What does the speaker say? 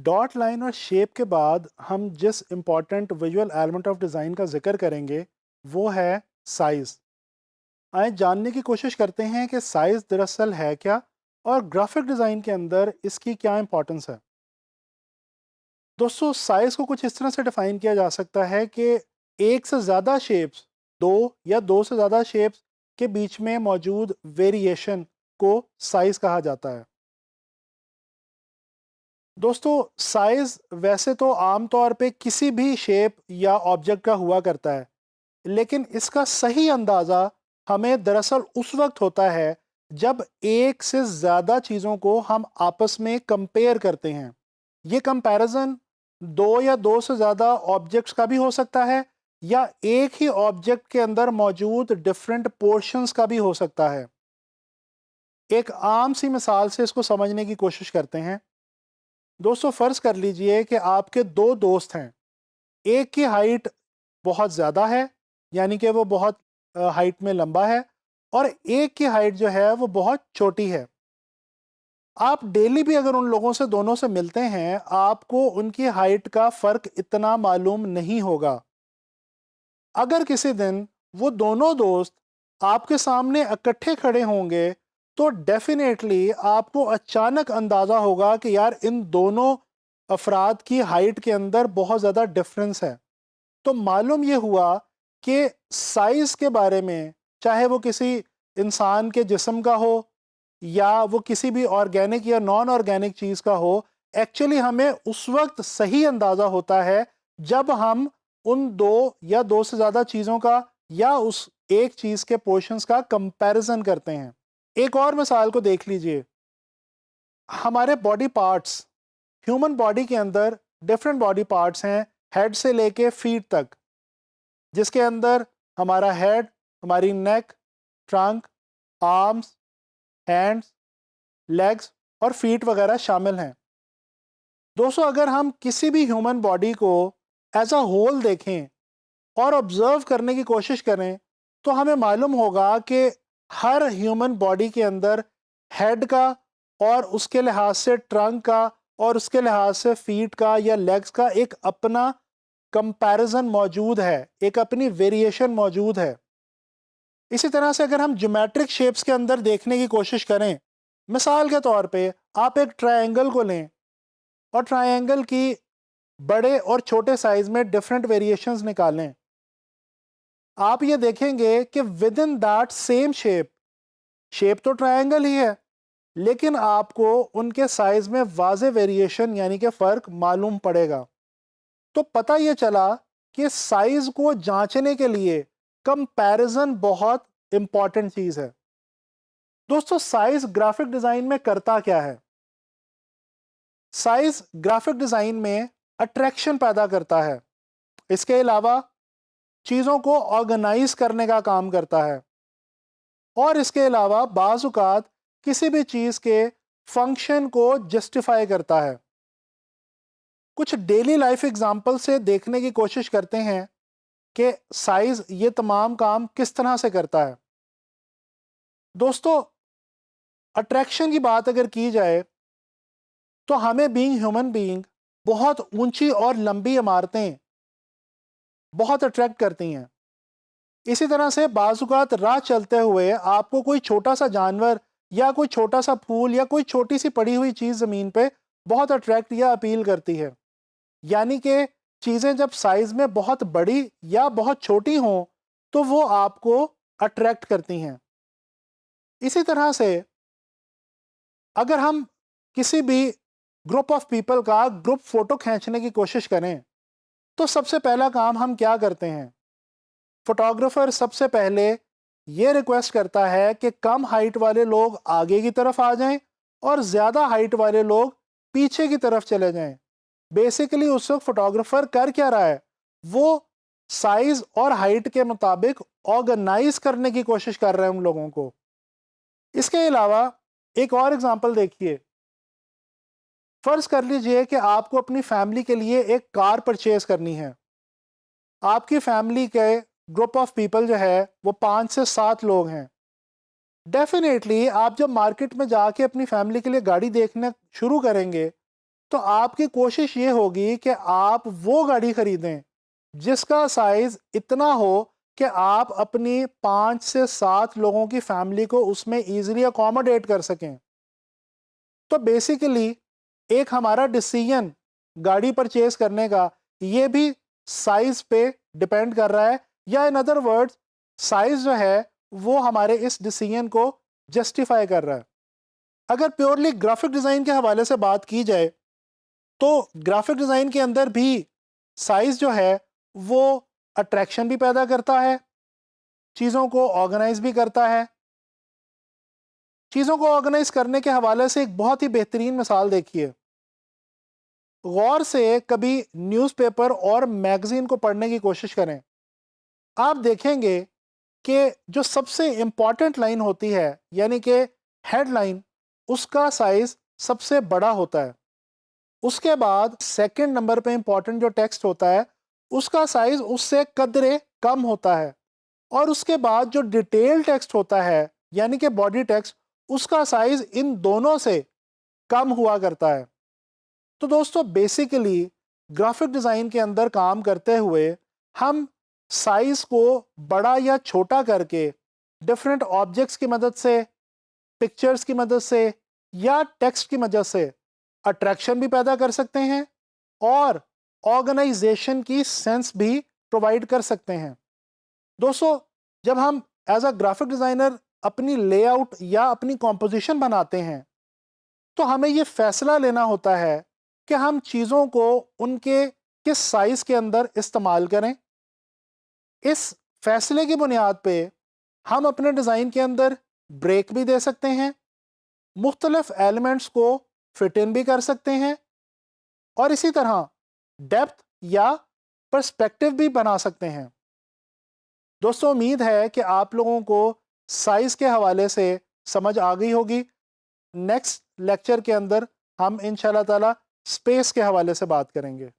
Dot line और shape के बाद हम जिस important visual element of design का जिक्र करेंगे वो है साइज़। आइए जानने की कोशिश करते हैं कि साइज़ दरअसल है क्या और ग्राफिक डिज़ाइन के अंदर इसकी क्या इंपॉर्टेंस है। दोस्तों, साइज़ को कुछ इस तरह से डिफ़ाइन किया जा सकता है कि एक से ज़्यादा शेप्स, दो या दो से ज़्यादा शेप्स के बीच में मौजूद वेरिएशन को साइज़ कहा जाता है। दोस्तों, साइज़ वैसे तो आम तौर पे किसी भी शेप या ऑब्जेक्ट का हुआ करता है, लेकिन इसका सही अंदाज़ा हमें दरअसल उस वक्त होता है जब एक से ज़्यादा चीज़ों को हम आपस में कंपेयर करते हैं। ये कंपैरिजन दो या दो से ज़्यादा ऑब्जेक्ट्स का भी हो सकता है या एक ही ऑब्जेक्ट के अंदर मौजूद डिफरेंट पोर्शंस का भी हो सकता है। एक आम सी मिसाल से इसको समझने की कोशिश करते हैं। दोस्तों, फ़र्ज़ कर लीजिए कि आपके दो दोस्त हैं। एक की हाइट बहुत ज़्यादा है, यानी कि वो बहुत हाइट में लंबा है, और एक की हाइट जो है वो बहुत छोटी है। आप डेली भी अगर उन लोगों से दोनों से मिलते हैं, आपको उनकी हाइट का फ़र्क इतना मालूम नहीं होगा। अगर किसी दिन वो दोनों दोस्त आपके सामने इकट्ठे खड़े होंगे, तो डेफ़िनेटली आपको अचानक अंदाज़ा होगा कि यार इन दोनों अफराद की हाइट के अंदर बहुत ज़्यादा डिफरेंस है। तो मालूम ये हुआ कि साइज़ के बारे में, चाहे वो किसी इंसान के जिस्म का हो या वो किसी भी ऑर्गेनिक या नॉन ऑर्गेनिक चीज़ का हो, एक्चुअली हमें उस वक्त सही अंदाज़ा होता है जब हम उन दो या दो से ज़्यादा चीज़ों का या उस एक चीज़ के पोर्शंस का कंपैरिजन करते हैं। एक और मिसाल को देख लीजिए। हमारे बॉडी पार्ट्स, ह्यूमन बॉडी के अंदर डिफरेंट बॉडी पार्ट्स हैं, हेड से लेके फीट तक, जिसके अंदर हमारा हेड, हमारी नेक, ट्रंक, आर्म्स, हैंड्स, लेग्स और फीट वगैरह शामिल हैं। दोस्तों, अगर हम किसी भी ह्यूमन बॉडी को एज अ होल देखें और ऑब्जर्व करने की कोशिश करें, तो हमें मालूम होगा कि हर ह्यूमन बॉडी के अंदर हेड का और उसके लिहाज से ट्रंक का और उसके लिहाज से फीट का या लेग्स का एक अपना कंपैरिजन मौजूद है, एक अपनी वेरिएशन मौजूद है। इसी तरह से अगर हम ज्योमेट्रिक शेप्स के अंदर देखने की कोशिश करें, मिसाल के तौर पे आप एक ट्रायंगल को लें और ट्रायंगल की बड़े और छोटे साइज में डिफरेंट वेरिएशंस निकालें, आप ये देखेंगे कि with in that same shape, shape तो ट्रायंगल ही है, लेकिन आपको उनके साइज में वाज़े वेरिएशन यानी कि फ़र्क मालूम पड़ेगा। तो पता ये चला कि साइज को जांचने के लिए कंपैरिजन बहुत इंपॉर्टेंट चीज़ है। दोस्तों, साइज ग्राफिक डिज़ाइन में करता क्या है? साइज ग्राफिक डिज़ाइन में अट्रैक्शन पैदा करता है। इसके अलावा चीज़ों को ऑर्गेनाइज करने का काम करता है, और इसके अलावा बाज़ औक़ात किसी भी चीज़ के फंक्शन को जस्टिफाई करता है। कुछ डेली लाइफ एग्जांपल से देखने की कोशिश करते हैं कि साइज ये तमाम काम किस तरह से करता है। दोस्तों, अट्रैक्शन की बात अगर की जाए, तो हमें बीइंग ह्यूमन बीइंग बहुत ऊंची और लंबी इमारतें बहुत अट्रैक्ट करती हैं। इसी तरह से बाज़-औक़ात राह चलते हुए आपको कोई छोटा सा जानवर या कोई छोटा सा फूल या कोई छोटी सी पड़ी हुई चीज़ ज़मीन पे बहुत अट्रैक्ट या अपील करती है। यानी कि चीज़ें जब साइज़ में बहुत बड़ी या बहुत छोटी हों, तो वो आपको अट्रैक्ट करती हैं। इसी तरह से अगर हम किसी भी ग्रुप ऑफ पीपल का ग्रुप फ़ोटो खींचने की कोशिश करें, तो सबसे पहला काम हम क्या करते हैं? फोटोग्राफर सबसे पहले ये रिक्वेस्ट करता है कि कम हाइट वाले लोग आगे की तरफ आ जाएं और ज़्यादा हाइट वाले लोग पीछे की तरफ चले जाएं। बेसिकली उस वक्त फोटोग्राफर कर क्या रहा है? वो साइज और हाइट के मुताबिक ऑर्गेनाइज करने की कोशिश कर रहे हैं उन लोगों को। इसके अलावा एक और एग्जांपल देखिए। फर्ज कर लीजिए कि आपको अपनी फैमिली के लिए एक कार परचेज करनी है। आपकी फैमिली के ग्रुप ऑफ पीपल जो है वो 5 से 7 लोग हैं। डेफिनेटली आप जब मार्केट में जाके अपनी फैमिली के लिए गाड़ी देखना शुरू करेंगे, तो आपकी कोशिश ये होगी कि आप वो गाड़ी खरीदें जिसका साइज इतना हो कि आप अपनी 5 से 7 लोगों की फैमिली को उसमें इजीली अकोमोडेट कर सकें। तो बेसिकली एक हमारा डिसीजन गाड़ी परचेज करने का ये भी साइज पे डिपेंड कर रहा है, या इन अदर वर्ड्स साइज जो है वो हमारे इस डिसीजन को जस्टिफाई कर रहा है। अगर प्योरली ग्राफिक डिज़ाइन के हवाले से बात की जाए तो ग्राफिक डिज़ाइन के अंदर भी साइज जो है वो अट्रैक्शन भी पैदा करता है, चीज़ों को ऑर्गेनाइज भी करता है। चीज़ों को ऑर्गेनाइज करने के हवाले से एक बहुत ही बेहतरीन मिसाल देखिए। गौर से कभी न्यूज़पेपर और मैगज़ीन को पढ़ने की कोशिश करें। आप देखेंगे कि जो सबसे इम्पॉर्टेंट लाइन होती है यानी कि हेडलाइन, उसका साइज सबसे बड़ा होता है। उसके बाद सेकंड नंबर पे इम्पॉर्टेंट जो टेक्स्ट होता है उसका साइज उससे कदरे कम होता है, और उसके बाद जो डिटेल टेक्स्ट होता है यानी कि बॉडी टेक्स्ट, उसका साइज इन दोनों से कम हुआ करता है। तो दोस्तों बेसिकली ग्राफिक डिज़ाइन के अंदर काम करते हुए हम साइज को बड़ा या छोटा करके डिफरेंट ऑब्जेक्ट्स की मदद से, पिक्चर्स की मदद से या टेक्स्ट की मदद से अट्रैक्शन भी पैदा कर सकते हैं और ऑर्गेनाइजेशन की सेंस भी प्रोवाइड कर सकते हैं। दोस्तों जब हम एज अ ग्राफिक डिज़ाइनर अपनी लेआउट या अपनी कॉम्पोजिशन बनाते हैं तो हमें ये फैसला लेना होता है कि हम चीज़ों को उनके किस साइज़ के अंदर इस्तेमाल करें। इस फैसले की बुनियाद पे हम अपने डिज़ाइन के अंदर ब्रेक भी दे सकते हैं, मुख्तलिफ एलिमेंट्स को फिट इन भी कर सकते हैं और इसी तरह डेप्थ या पर्सपेक्टिव भी बना सकते हैं। दोस्तों उम्मीद है कि आप लोगों को साइज़ के हवाले से समझ आ गई होगी। नेक्स्ट लेक्चर के अंदर हम इंशाल्लाह ताला स्पेस के हवाले से बात करेंगे।